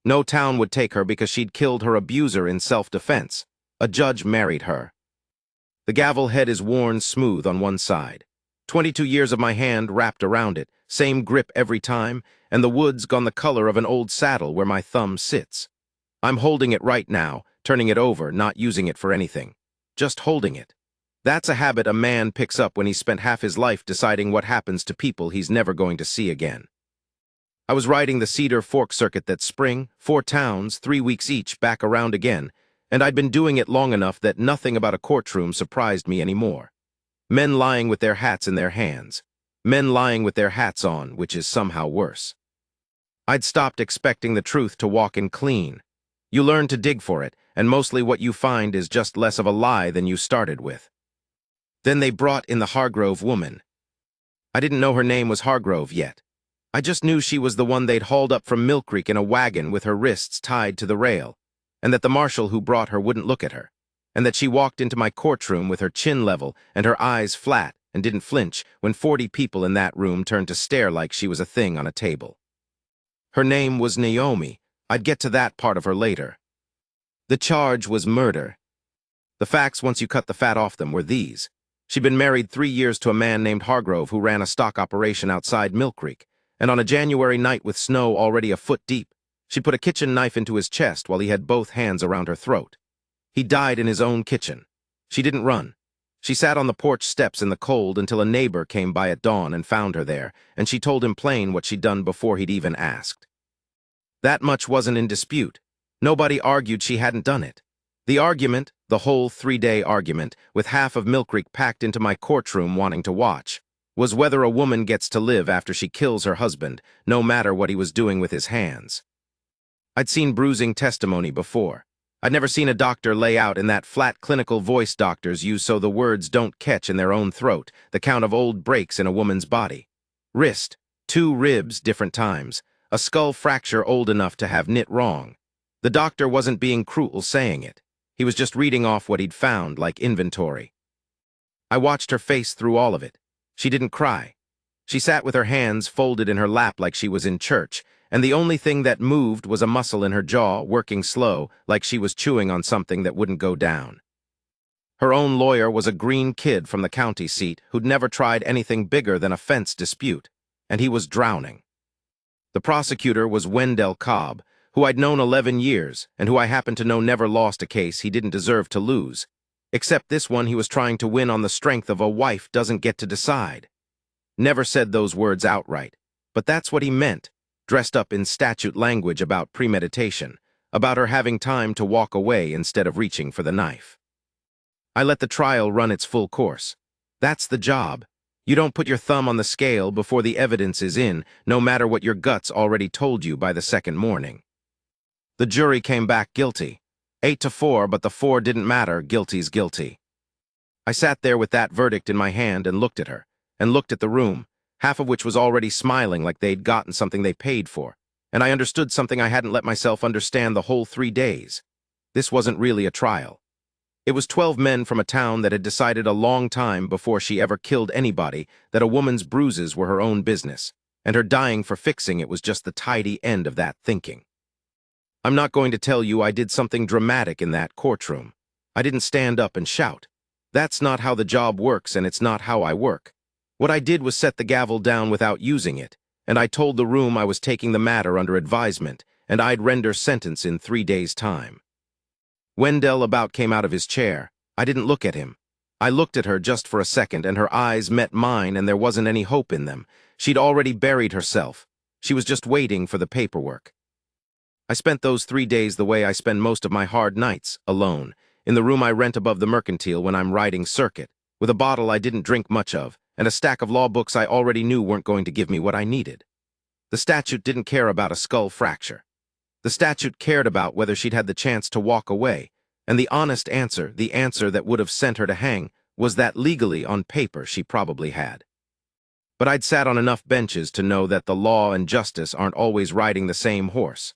No town would take her because she'd killed her abuser in self-defense. A judge married her. The gavel head is worn smooth on one side. 22 years of my hand wrapped around it, same grip every time, and the wood's gone the color of an old saddle where my thumb sits. I'm holding it right now, turning it over, not using it for anything. Just holding it. That's a habit a man picks up when he's spent half his life deciding what happens to people he's never going to see again. I was riding the Cedar Fork circuit that spring, 4 towns, 3 weeks each, back around again, and I'd been doing it long enough that nothing about a courtroom surprised me anymore. Men lying with their hats in their hands. Men lying with their hats on, which is somehow worse. I'd stopped expecting the truth to walk in clean. You learn to dig for it, and mostly what you find is just less of a lie than you started with. Then they brought in the Hargrove woman. I didn't know her name was Hargrove yet. I just knew she was the one they'd hauled up from Mill Creek in a wagon with her wrists tied to the rail, and that the marshal who brought her wouldn't look at her, and that she walked into my courtroom with her chin level and her eyes flat and didn't flinch when 40 people in that room turned to stare like she was a thing on a table. Her name was Naomi. I'd get to that part of her later. The charge was murder. The facts, once you cut the fat off them, were these. She'd been married 3 years to a man named Hargrove who ran a stock operation outside Mill Creek, and on a January night with snow already a foot deep, she put a kitchen knife into his chest while he had both hands around her throat. He died in his own kitchen. She didn't run. She sat on the porch steps in the cold until a neighbor came by at dawn and found her there, and she told him plain what she'd done before he'd even asked. That much wasn't in dispute. Nobody argued she hadn't done it. The argument, the whole 3-day argument, with half of Mill Creek packed into my courtroom wanting to watch, was whether a woman gets to live after she kills her husband, no matter what he was doing with his hands. I'd seen bruising testimony before. I'd never seen a doctor lay out in that flat clinical voice doctors use so the words don't catch in their own throat, the count of old breaks in a woman's body. Wrist, 2 ribs, different times, a skull fracture old enough to have knit wrong. The doctor wasn't being cruel saying it. He was just reading off what he'd found, like inventory. I watched her face through all of it. She didn't cry. She sat with her hands folded in her lap like she was in church, and the only thing that moved was a muscle in her jaw, working slow, like she was chewing on something that wouldn't go down. Her own lawyer was a green kid from the county seat who'd never tried anything bigger than a fence dispute, and he was drowning. The prosecutor was Wendell Cobb, who I'd known 11 years, and who I happened to know never lost a case he didn't deserve to lose. Except this one he was trying to win on the strength of a wife doesn't get to decide. Never said those words outright, but that's what he meant, dressed up in statute language about premeditation, about her having time to walk away instead of reaching for the knife. I let the trial run its full course. That's the job. You don't put your thumb on the scale before the evidence is in, no matter what your guts already told you by the second morning. The jury came back guilty. 8-4, but the 4 didn't matter, guilty's guilty. I sat there with that verdict in my hand and looked at her, and looked at the room, half of which was already smiling like they'd gotten something they paid for, and I understood something I hadn't let myself understand the whole 3 days. This wasn't really a trial. It was 12 men from a town that had decided a long time before she ever killed anybody that a woman's bruises were her own business, and her dying for fixing it was just the tidy end of that thinking. I'm not going to tell you I did something dramatic in that courtroom. I didn't stand up and shout. That's not how the job works, and it's not how I work. What I did was set the gavel down without using it, and I told the room I was taking the matter under advisement, and I'd render sentence in 3 days' time. Wendell about came out of his chair. I didn't look at him. I looked at her just for a second, and her eyes met mine, and there wasn't any hope in them. She'd already buried herself. She was just waiting for the paperwork. I spent those 3 days the way I spend most of my hard nights, alone, in the room I rent above the Mercantile when I'm riding circuit, with a bottle I didn't drink much of, and a stack of law books I already knew weren't going to give me what I needed. The statute didn't care about a skull fracture. The statute cared about whether she'd had the chance to walk away, and the honest answer, the answer that would have sent her to hang, was that legally on paper she probably had. But I'd sat on enough benches to know that the law and justice aren't always riding the same horse.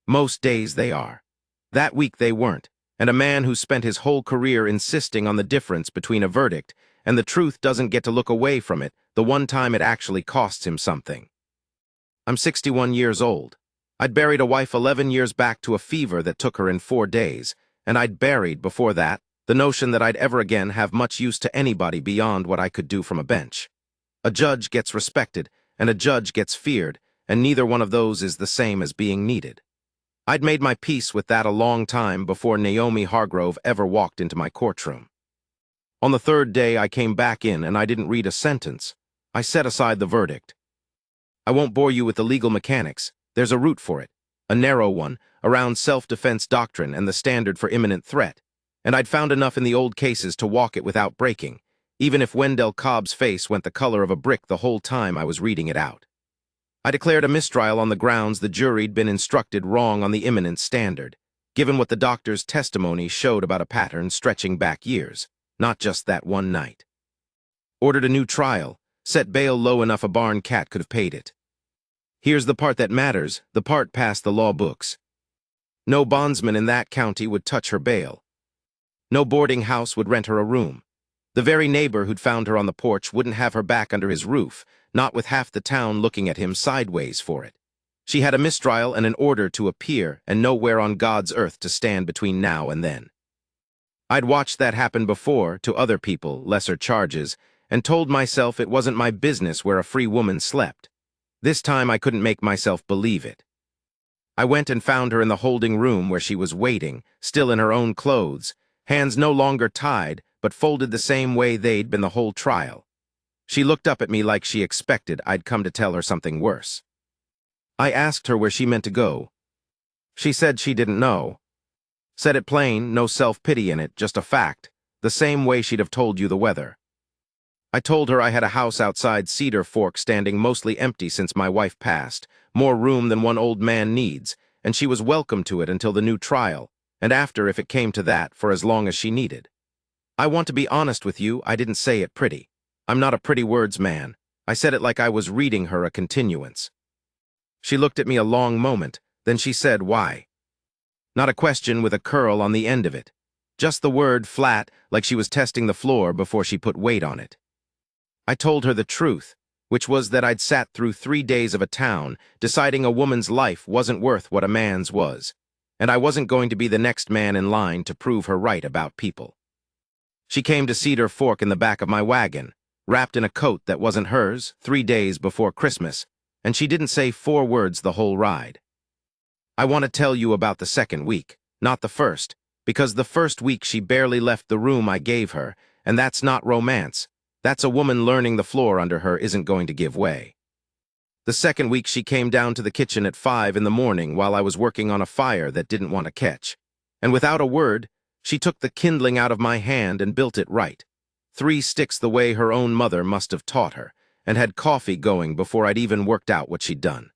Most days they are. That week they weren't, and a man who spent his whole career insisting on the difference between a verdict and the truth doesn't get to look away from it the one time it actually costs him something. I'm 61 years old. I'd buried a wife 11 years back to a fever that took her in 4 days, and I'd buried, before that, the notion that I'd ever again have much use to anybody beyond what I could do from a bench. A judge gets respected, and a judge gets feared, and neither one of those is the same as being needed. I'd made my peace with that a long time before Naomi Hargrove ever walked into my courtroom. On the third day I came back in and I didn't read a sentence. I set aside the verdict. I won't bore you with the legal mechanics. There's a route for it, a narrow one, around self-defense doctrine and the standard for imminent threat, and I'd found enough in the old cases to walk it without breaking, even if Wendell Cobb's face went the color of a brick the whole time I was reading it out. I declared a mistrial on the grounds the jury'd been instructed wrong on the imminent standard, given what the doctor's testimony showed about a pattern stretching back years, not just that one night. Ordered a new trial, set bail low enough a barn cat could have paid it. Here's the part that matters, the part past the law books. No bondsman in that county would touch her bail. No boarding house would rent her a room. The very neighbor who'd found her on the porch wouldn't have her back under his roof, not with half the town looking at him sideways for it. She had a mistrial and an order to appear, and nowhere on God's earth to stand between now and then. I'd watched that happen before, to other people, lesser charges, and told myself it wasn't my business where a free woman slept. This time I couldn't make myself believe it. I went and found her in the holding room where she was waiting, still in her own clothes, hands no longer tied, but folded the same way they'd been the whole trial. She looked up at me like she expected I'd come to tell her something worse. I asked her where she meant to go. She said she didn't know. Said it plain, no self-pity in it, just a fact, the same way she'd have told you the weather. I told her I had a house outside Cedar Fork standing mostly empty since my wife passed, more room than one old man needs, and she was welcome to it until the new trial, and after if it came to that, for as long as she needed. I want to be honest with you, I didn't say it pretty. I'm not a pretty words man. I said it like I was reading her a continuance. She looked at me a long moment, then she said, "Why?" Not a question with a curl on the end of it. Just the word flat, like she was testing the floor before she put weight on it. I told her the truth, which was that I'd sat through 3 days of a town, deciding a woman's life wasn't worth what a man's was, and I wasn't going to be the next man in line to prove her right about people. She came to Cedar Fork in the back of my wagon, wrapped in a coat that wasn't hers, 3 days before Christmas, and she didn't say 4 words the whole ride. I want to tell you about the second week, not the first, because the first week she barely left the room I gave her, and that's not romance. That's a woman learning the floor under her isn't going to give way. The second week she came down to the kitchen at 5 in the morning while I was working on a fire that didn't want to catch, and without a word, she took the kindling out of my hand and built it right. 3 sticks the way her own mother must have taught her, and had coffee going before I'd even worked out what she'd done.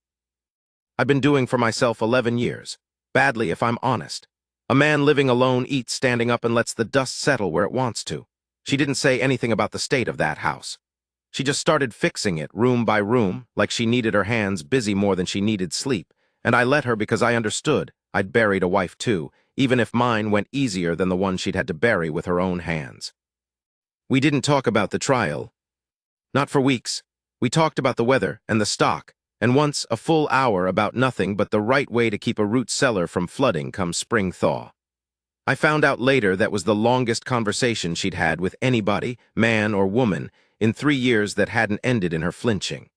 I've been doing for myself 11 years, badly if I'm honest. A man living alone eats standing up and lets the dust settle where it wants to. She didn't say anything about the state of that house. She just started fixing it room by room, like she needed her hands busy more than she needed sleep, and I let her because I understood I'd buried a wife too, even if mine went easier than the one she'd had to bury with her own hands. We didn't talk about the trial. Not for weeks. We talked about the weather and the stock, and once a full hour about nothing but the right way to keep a root cellar from flooding come spring thaw. I found out later that was the longest conversation she'd had with anybody, man or woman, in 3 years that hadn't ended in her flinching.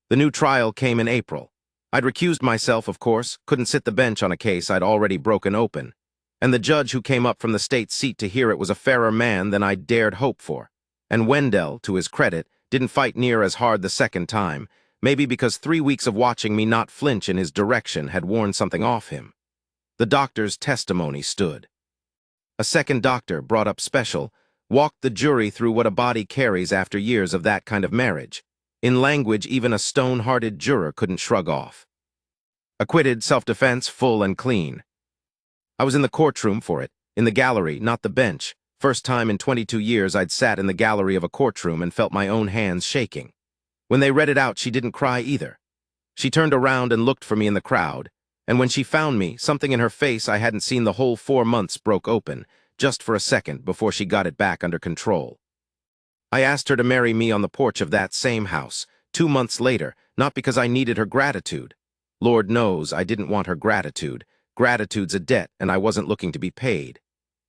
The new trial came in April. I'd recused myself, of course, couldn't sit the bench on a case I'd already broken open, and the judge who came up from the state seat to hear it was a fairer man than I'd dared hope for. And Wendell, to his credit, didn't fight near as hard the second time, maybe because 3 weeks of watching me not flinch in his direction had worn something off him. The doctor's testimony stood. A second doctor, brought up special, walked the jury through what a body carries after years of that kind of marriage, in language even a stone-hearted juror couldn't shrug off. Acquitted, self-defense, full and clean. I was in the courtroom for it, in the gallery, not the bench. First time in 22 years I'd sat in the gallery of a courtroom and felt my own hands shaking. When they read it out, she didn't cry either. She turned around and looked for me in the crowd, and when she found me, something in her face I hadn't seen the whole 4 months broke open, just for a second before she got it back under control. I asked her to marry me on the porch of that same house, 2 months later, not because I needed her gratitude. Lord knows I didn't want her gratitude. Gratitude's a debt, and I wasn't looking to be paid.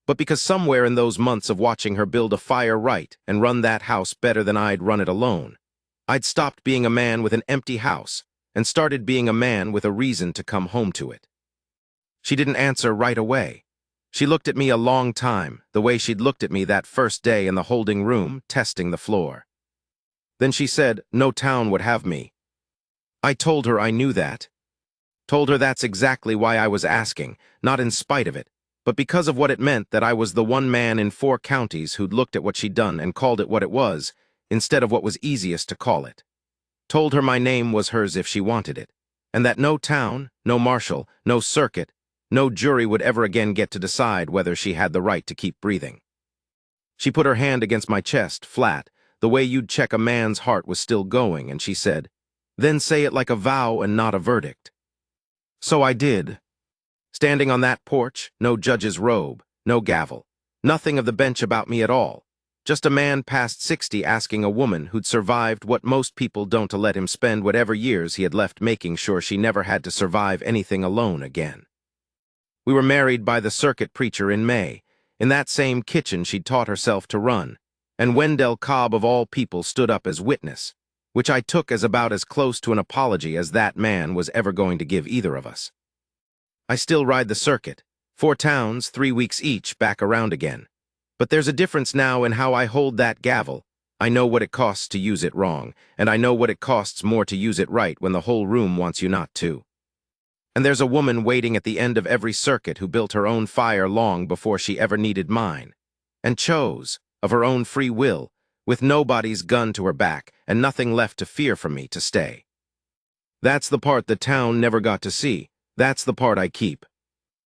But because somewhere in those months of watching her build a fire right and run that house better than I'd run it alone, I'd stopped being a man with an empty house and started being a man with a reason to come home to it. She didn't answer right away. She looked at me a long time, the way she'd looked at me that first day in the holding room, testing the floor. Then she said, "No town would have me." I told her I knew that. Told her that's exactly why I was asking, not in spite of it, but because of what it meant that I was the one man in 4 counties who'd looked at what she'd done and called it what it was, instead of what was easiest to call it. Told her my name was hers if she wanted it, and that no town, no marshal, no circuit, no jury would ever again get to decide whether she had the right to keep breathing. She put her hand against my chest, flat, the way you'd check a man's heart was still going, and she said, "Then say it like a vow and not a verdict." So I did. Standing on that porch, no judge's robe, no gavel, nothing of the bench about me at all. Just a man past 60 asking a woman who'd survived what most people don't to let him spend whatever years he had left making sure she never had to survive anything alone again. We were married by the circuit preacher in May, in that same kitchen she'd taught herself to run, and Wendell Cobb of all people stood up as witness, which I took as about as close to an apology as that man was ever going to give either of us. I still ride the circuit, 4 towns, 3 weeks each, back around again. But there's a difference now in how I hold that gavel. I know what it costs to use it wrong, and I know what it costs more to use it right when the whole room wants you not to. And there's a woman waiting at the end of every circuit who built her own fire long before she ever needed mine, and chose, of her own free will, with nobody's gun to her back and nothing left to fear from me, to stay. That's the part the town never got to see. That's the part I keep.